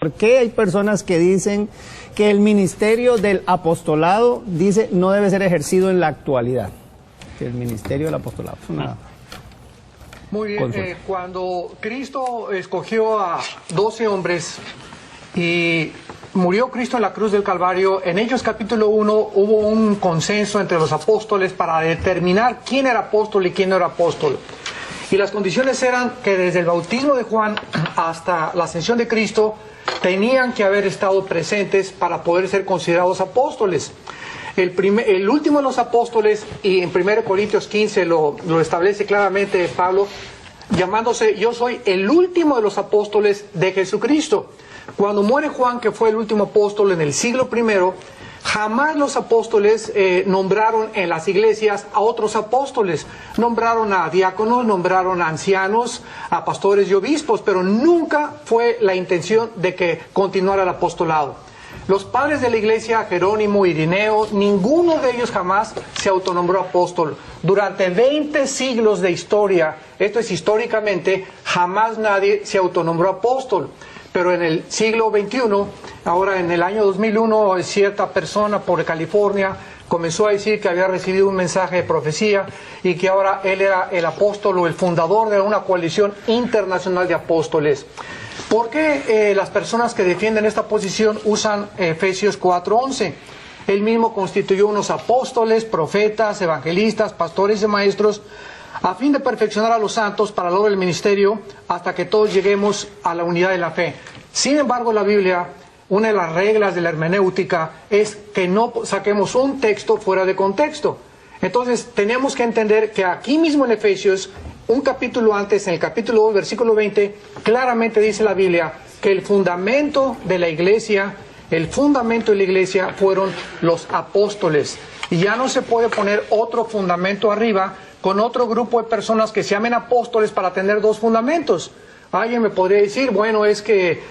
¿Por qué hay personas que dicen que el ministerio del apostolado, dice, no debe ser ejercido en la actualidad? Que el ministerio del apostolado es una... Muy bien, cuando Cristo escogió a 12 hombres y murió Cristo en la cruz del Calvario, en Hechos capítulo 1 hubo un consenso entre los apóstoles para determinar quién era apóstol y quién no era apóstol. Y las condiciones eran que desde el bautismo de Juan hasta la ascensión de Cristo tenían que haber estado presentes para poder ser considerados apóstoles. El último de los apóstoles, y en 1 Corintios 15 lo establece claramente Pablo, llamándose yo soy el último de los apóstoles de Jesucristo. Cuando muere Juan, que fue el último apóstol en el siglo I, jamás los apóstoles nombraron en las iglesias a otros apóstoles. Nombraron a diáconos, nombraron a ancianos, a pastores y obispos, pero nunca fue la intención de que continuara el apostolado. Los padres de la iglesia, Jerónimo, Irineo, ninguno de ellos jamás se autonombró apóstol. Durante 20 siglos de historia, esto es históricamente, jamás nadie se autonombró apóstol. Pero en el siglo XXI, ahora en el año 2001, cierta persona por California comenzó a decir que había recibido un mensaje de profecía y que ahora él era el apóstol o el fundador de una coalición internacional de apóstoles. ¿Por qué las personas que defienden esta posición usan Efesios 4:11? Él mismo constituyó unos apóstoles, profetas, evangelistas, pastores y maestros a fin de perfeccionar a los santos para la obra del ministerio hasta que todos lleguemos a la unidad de la fe. Sin embargo, la Biblia, una de las reglas de la hermenéutica es que no saquemos un texto fuera de contexto. Entonces, tenemos que entender que aquí mismo en Efesios, un capítulo antes, en el capítulo 2, versículo 20, claramente dice la Biblia que el fundamento de la iglesia fueron los apóstoles. Y ya no se puede poner otro fundamento arriba con otro grupo de personas que se llamen apóstoles para tener dos fundamentos. Alguien me podría decir, bueno, es que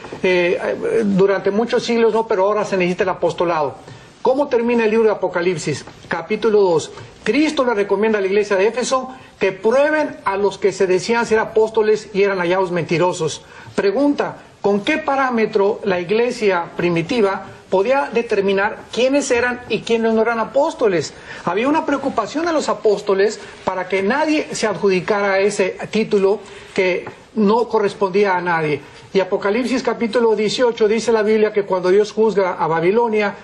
durante muchos siglos no, pero ahora se necesita el apostolado. ¿Cómo termina el libro de Apocalipsis? Capítulo 2. Cristo le recomienda a la iglesia de Éfeso que prueben a los que se decían ser apóstoles y eran hallados mentirosos. Pregunta, ¿con qué parámetro la iglesia primitiva podía determinar quiénes eran y quiénes no eran apóstoles? Había una preocupación de los apóstoles para que nadie se adjudicara ese título que no correspondía a nadie. Y Apocalipsis capítulo 18 dice la Biblia que cuando Dios juzga a Babilonia,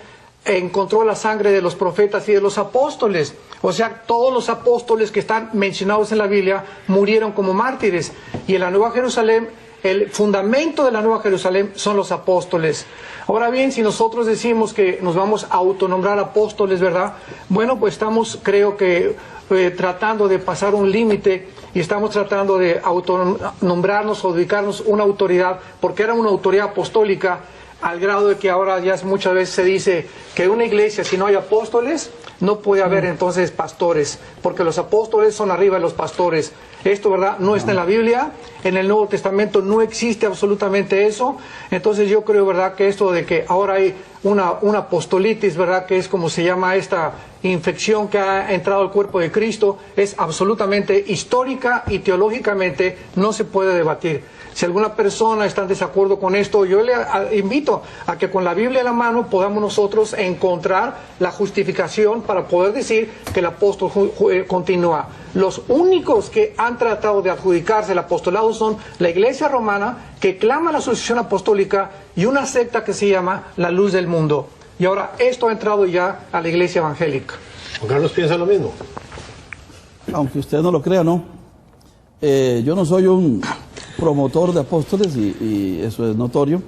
encontró la sangre de los profetas y de los apóstoles. O sea, todos los apóstoles que están mencionados en la Biblia murieron como mártires. Y en la Nueva Jerusalén, el fundamento de la Nueva Jerusalén son los apóstoles. Ahora bien, si nosotros decimos que nos vamos a autonombrar apóstoles, ¿verdad? Bueno, pues estamos, creo que, tratando de pasar un límite y estamos tratando de autonombrarnos o ubicarnos una autoridad, porque era una autoridad apostólica, al grado de que ahora ya muchas veces se dice que una iglesia, si no hay apóstoles, no puede haber entonces pastores, porque los apóstoles son arriba de los pastores. Esto, ¿verdad?, no está en la Biblia, en el Nuevo Testamento no existe absolutamente eso. Entonces yo creo, ¿verdad?, que esto de que ahora hay una apostolitis, ¿verdad?, que es como se llama esta infección que ha entrado al cuerpo de Cristo, es absolutamente histórica y teológicamente no se puede debatir. Si alguna persona está en desacuerdo con esto, yo le invito a que con la Biblia en la mano podamos nosotros encontrar la justificación para poder decir que el apóstol continúa. Los únicos que han tratado de adjudicarse el apostolado son la Iglesia Romana, que clama la sucesión apostólica, y una secta que se llama la Luz del Mundo. Y ahora esto ha entrado ya a la Iglesia Evangélica. Juan Carlos piensa lo mismo. Aunque usted no lo crea, ¿no? Yo no soy un promotor de apóstoles y eso es notorio,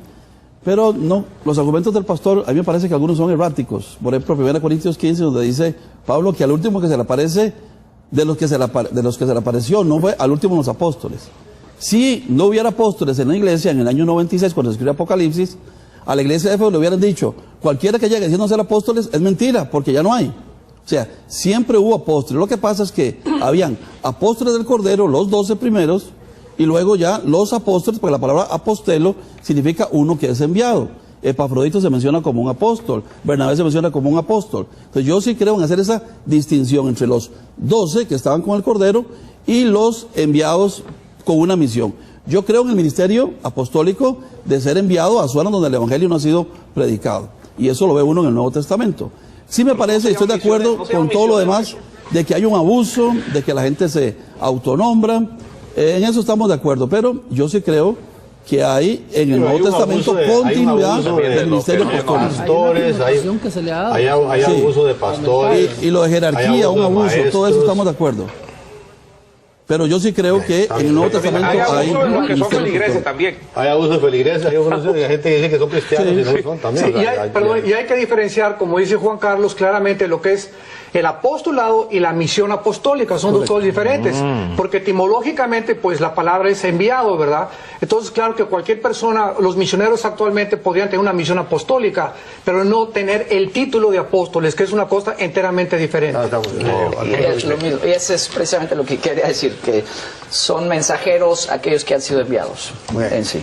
pero no, los argumentos del pastor a mí me parece que algunos son erráticos. Por ejemplo, 1 Corintios 15, donde dice Pablo que al último que se le aparece, de los que se le apareció, no fue al último los apóstoles. Si no hubiera apóstoles en la iglesia en el año 96, cuando se escribió Apocalipsis, a la iglesia de Éfeso le hubieran dicho, cualquiera que llegue diciendo ser apóstoles es mentira, porque ya no hay. O sea, siempre hubo apóstoles. Lo que pasa es que habían apóstoles del Cordero, los 12 primeros, y luego ya los apóstoles, porque la palabra apostelo significa uno que es enviado. Epafrodito se menciona como un apóstol, Bernabé se menciona como un apóstol. Entonces yo sí creo en hacer esa distinción entre los 12 que estaban con el Cordero y los enviados con una misión. Yo creo en el ministerio apostólico de ser enviado a zonas donde el evangelio no ha sido predicado. Y eso lo ve uno en el Nuevo Testamento. Sí me parece, y estoy de acuerdo con todo lo demás, de que hay un abuso, de que la gente se autonombra. En eso estamos de acuerdo. Pero yo sí creo que hay en el Nuevo Testamento continuidad del ministerio apostólico. Hay abuso de pastores. Y lo de jerarquía, un abuso, todo eso estamos de acuerdo. Pero yo sí creo que en el Nuevo Testamento hay abuso de los que son feligreses también. Hay abuso de feligreses, hay gente que dice que son cristianos y no son también. Sí, y hay que diferenciar, como dice Juan Carlos, claramente lo que es el apostolado y la misión apostólica. Son dos cosas diferentes. Porque etimológicamente, pues la palabra es enviado, ¿verdad? Entonces, claro que cualquier persona, los misioneros actualmente podrían tener una misión apostólica, pero no tener el título de apóstoles, que es una cosa enteramente diferente. Y es lo mismo. Y eso es precisamente lo que quería decir, que son mensajeros aquellos que han sido enviados en sí.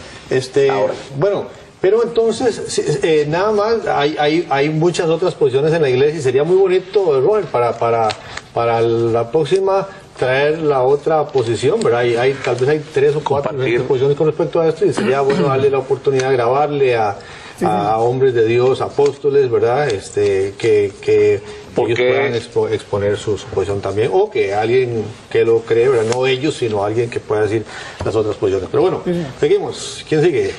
Bueno, pero entonces, nada más, hay muchas otras posiciones en la iglesia y sería muy bonito, Robert, para la próxima traer la otra posición, ¿verdad? Tal vez hay 3 o 4 posiciones con respecto a esto y sería bueno darle la oportunidad de grabarle a hombres de Dios, apóstoles, ¿verdad? Que ellos puedan exponer su posición también, o que alguien que lo cree, ¿verdad? No ellos, sino alguien que pueda decir las otras posiciones. Pero bueno, seguimos. ¿Quién sigue?